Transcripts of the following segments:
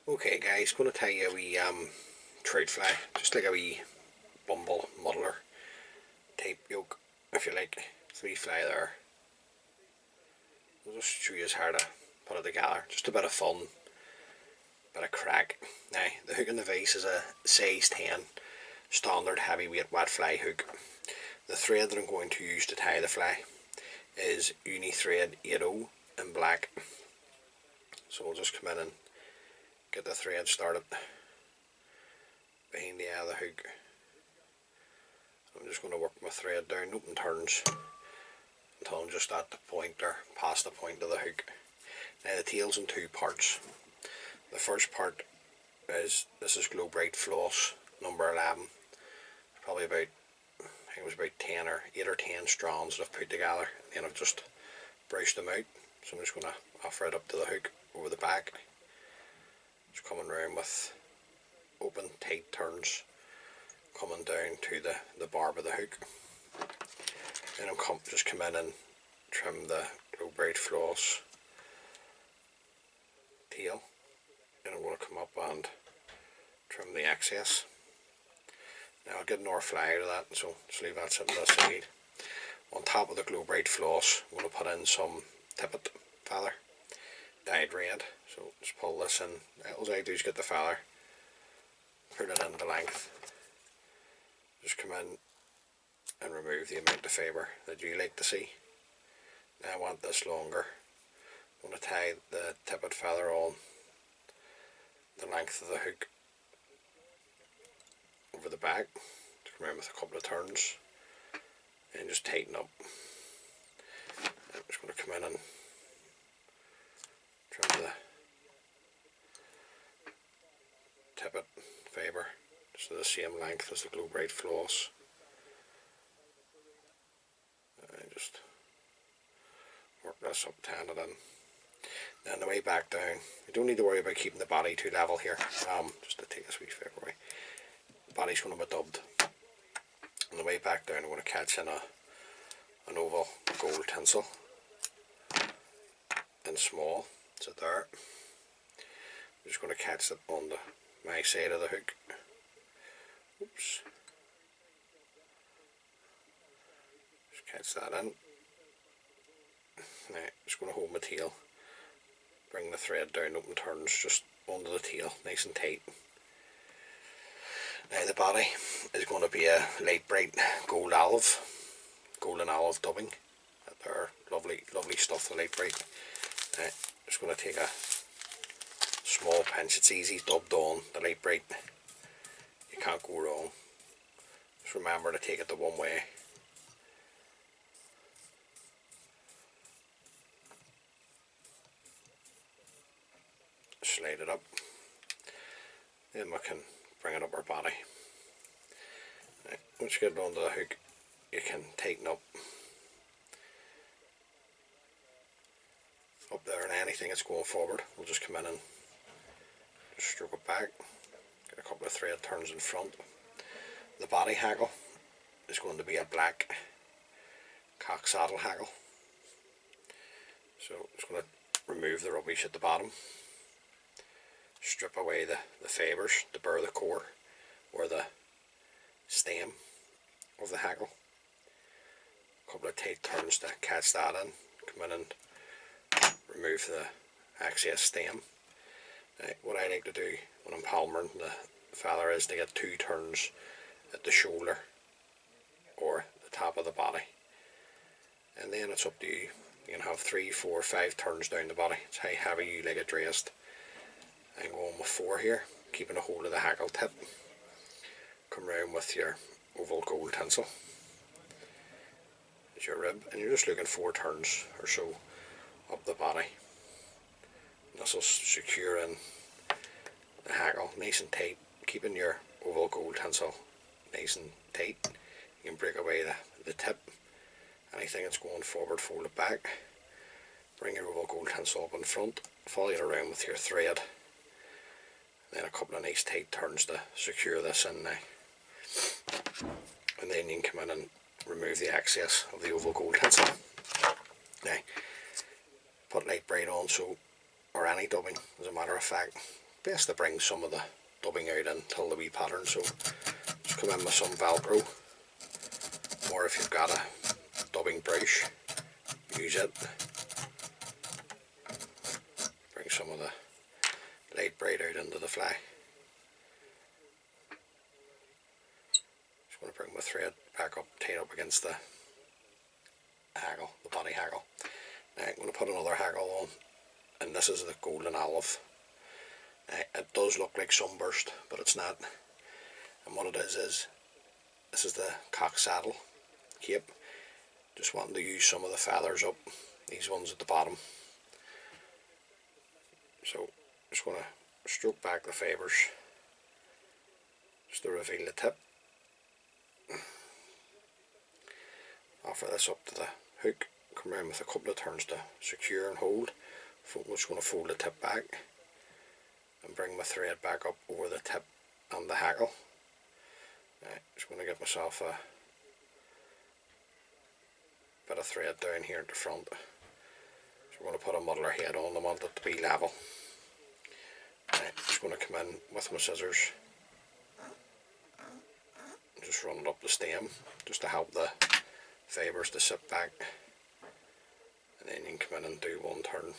Okay guys, going to tell you a wee trout fly, just like a wee Bumble Muddler type yoke, if you like. It's a wee fly there. I'll just show you how to put it together. Just a bit of fun, bit of crack. Now, the hook in the vise is a size 10 standard heavyweight wet fly hook. The thread that I'm going to use to tie the fly is Uni thread 80 in black. So we'll just come in and get the thread started behind the eye of the hook. I'm just going to work my thread down, open turns, until I'm just at the point or past the point of the hook. Now the tail's in two parts. The first part is, this is Glow Bright Floss number 11. Probably about, I think it was about 10 or 8 or 10 strands that I've put together, and then I've just brushed them out. So I'm just going to offer it up to the hook over the back. Just coming around with open tight turns, coming down to the barb of the hook. Then I'm just come in and trim the Glow Bright Floss tail. Then I'm going to come up and trim the excess. Now I'll get another fly out of that, so just leave that sitting aside. On top of the Glow Bright Floss, I'm going to put in some tippet feather, dyed red. So just pull this in. All I do is get the feather, put it into length, just come in and remove the amount of fibre that you like to see. Now I want this longer. I'm going to tie the tippet feather on the length of the hook over the back, to come around with a couple of turns and just tighten up. I'm just going to come in and trim the tippet fibre just to the same length as the Glow Bright Floss. And just work this up, tan it in. Then the way back down, you don't need to worry about keeping the body too level here. Just to take this wee fibre away. The body's going to be dubbed. On the way back down, I'm going to catch in an oval gold tinsel in small. It's there. I'm just going to catch it on my side of the hook. Oops. Just catch that in. Now, just going to hold my tail. Bring the thread down, open turns just under the tail, nice and tight. Now the body is going to be a light bright golden olive dubbing. They're lovely stuff, the light bright. Now, just going to take a small pinch. It's easy dubbed on the light bright. You can't go wrong. Just remember to take it the one way. Slide it up. Then we can bring it up our body. Right, once you get it onto the hook, you can tighten up there, and anything that's going forward, we'll just come in and just stroke it back. Get a couple of thread turns in front. The body hackle is going to be a black cock saddle hackle. So I'm just going to remove the rubbish at the bottom. Strip away the fibres to bare the core or the stem of the hackle. A couple of tight turns to catch that in. Come in and remove the excess stem. Now, what I like to do when I'm palmering the feather is to get 2 turns at the shoulder or the top of the body. And then it's up to you. You can have 3, 4, 5 turns down the body. It's how heavy you like it dressed. I'm going with 4 here, keeping a hold of the hackle tip. Come round with your oval gold tinsel as your rib, and you're just looking 4 turns or so up the body. And this will secure in the hackle nice and tight, keeping your oval gold tinsel nice and tight. You can break away the tip. Anything that's going forward, fold it back. Bring your oval gold tinsel up in front, follow it around with your thread. Then a couple of nice tight turns to secure this in now. And then you can come in and remove the excess of the oval gold tinsel. Now, put light bright on, so, or any dubbing, as a matter of fact, best to bring some of the dubbing out until the wee pattern. So just come in with some Velcro, or if you've got a dubbing brush, use it. Bring some of the light braid out into the fly. Just going to bring my thread back up, tight up against the hackle, the body hackle. Now I'm going to put another hackle on, and this is the golden olive. It does look like sunburst, but it's not. And what it is this is the cock saddle cape. Just wanting to use some of the feathers up, these ones at the bottom. So just going to stroke back the fibres just to reveal the tip. Offer this up to the hook, come around with a couple of turns to secure and hold. I'm just going to fold the tip back and bring my thread back up over the tip and the hackle. Just going to get myself a bit of thread down here at the front. So I'm going to put a muddler head on. I want it to be level. Just going to come in with my scissors and just run it up the stem just to help the fibres to sit back, and then you can come in and do one turn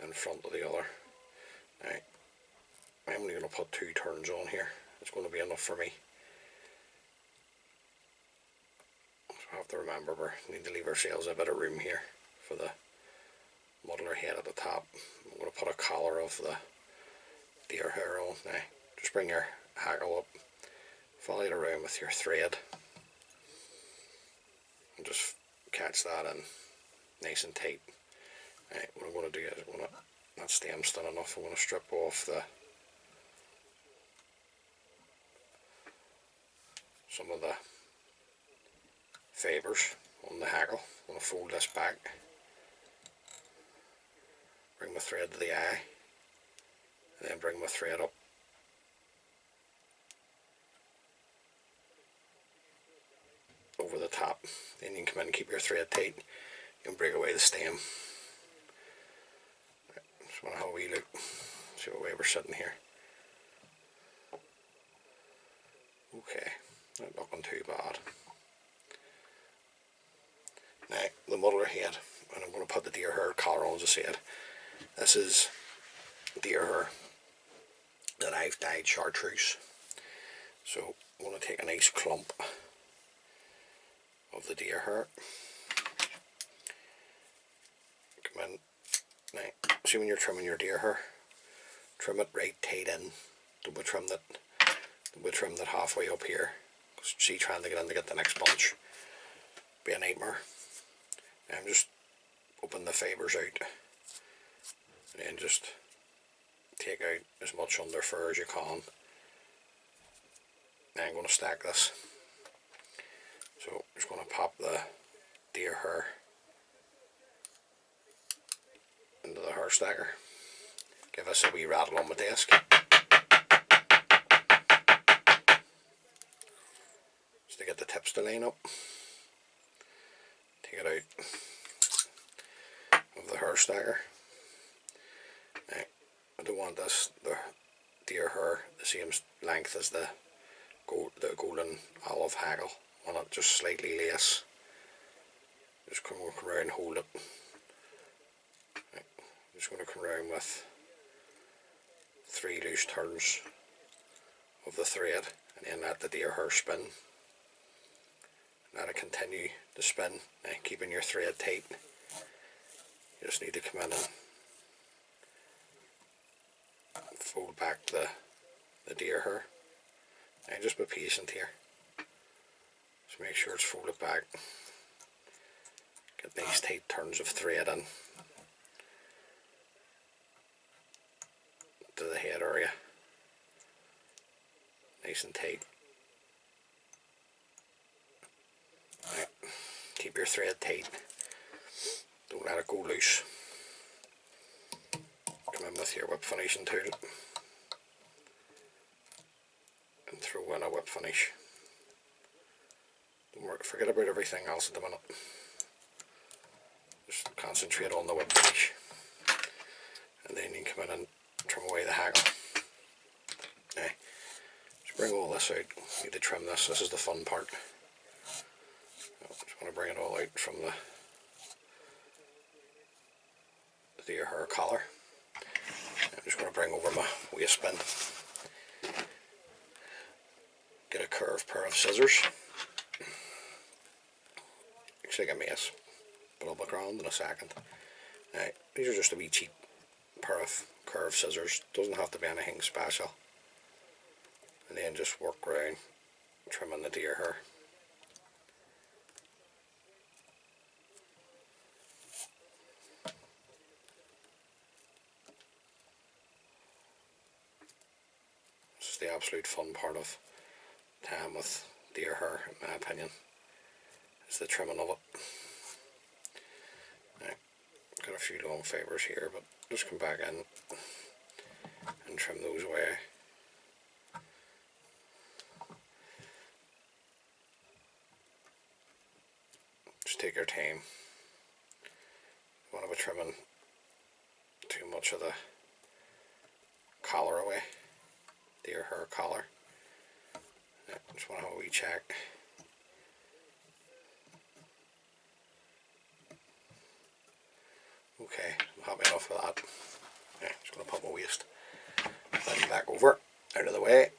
in front of the other. Now, I'm only going to put 2 turns on here. It's going to be enough for me. So I have to remember we need to leave ourselves a bit of room here for the muddler head at the top. I'm going to put a collar of the deer hair on. Now, just bring your hackle up, follow it around with your thread, and just catch that in nice and tight. Right, what I'm going to do is that stem's thin enough. I'm going to strip off some of the fibres on the hackle. I'm going to fold this back, bring my thread to the eye, and then bring my thread up over the top. Then you can come in and keep your thread tight. You can break away the stem. Just want to have a wee look, see what way we're sitting here. Okay, not looking too bad. Now the muddler head, and I'm going to put the deer hair collar on, as I said. This is deer hair that I've dyed chartreuse. So I'm going to take a nice clump of the deer hair. Come in. Now, see when you're trimming your deer hair, trim it right tight in. Don't be trim that halfway up here. Because see, trying to get in to get the next bunch be a nightmare. Now I'm just open the fibres out and then just take out as much under fur as you can. Now I'm going to stack this. So I'm just going to pop the deer hair into the hair stacker. Give us a wee rattle on my desk. Just to get the tips to line up. Take it out of the hair stacker. Now, I don't want the deer hair the same length as the golden olive hackle. I want it just slightly less. Just come around and hold it. I'm just going to come around with 3 loose turns of the thread and then let the deer hair spin. Let it continue to spin, keeping your thread tight. You just need to come in and fold back the deer hair. And just be patient here. Just make sure it's folded back. Get nice tight turns of thread in to the head area. Nice and tight. Right. Keep your thread tight. Don't let it go loose. Come in with your whip finishing tool and throw in a whip finish. Don't worry, forget about everything else at the minute. Just concentrate on the whip finish. And then you can come in and trim away the hackle. this out. Need to trim this. This is the fun part. Just want to bring it all out from the deer hair collar. I'm just going to bring over my waste bin. Get a curved pair of scissors. Looks like a mess, but I'll look around in a second. Now, these are just a wee cheap pair of curved scissors. Doesn't have to be anything special. And then just work around trimming the deer hair. This is the absolute fun part of time with deer hair, in my opinion, is the trimming of it. Now, got a few long fibres here, but just come back in and trim those away. Just take your time. You want to be trimming too much of the collar away, deer hair collar. Yeah, just want to have a wee check. Okay, I'm happy enough with that. Yeah, just going to put my waste back over, out of the way,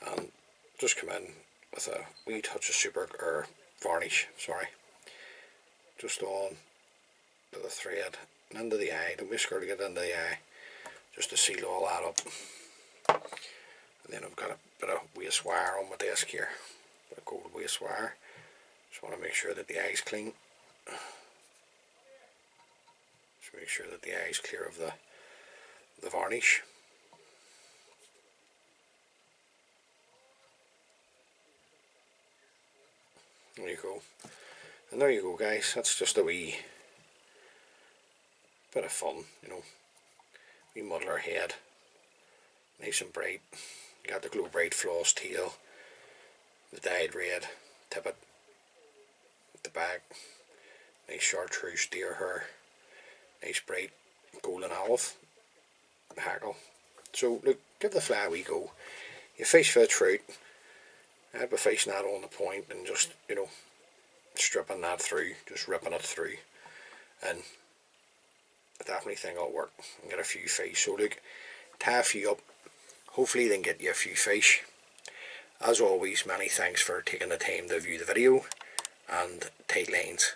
and just come in with a wee touch of super, or varnish, sorry, just on to the thread and into the eye. Don't be scared to get into the eye, just to seal all that up. And then I've got a bit of waste wire on my desk here, a bit of gold waste wire. Just want to make sure that the eye's clean. Just make sure that the eye's clear of the varnish. There you go. And there you go, guys. That's just a wee bit of fun, you know. Wee muddler head, nice and bright. You got the glow bright floss tail, the dyed red tippet at the back, nice chartreuse deer hair, nice bright golden olive hackle. So look, give the fly a wee go. You fish for a trout, I'd be fishing that on the point and just, you know, stripping that through, just ripping it through, and I definitely think it'll work and get a few fish. So look, tie a few up, hopefully they can get you a few fish. As always, many thanks for taking the time to view the video, and tight lines.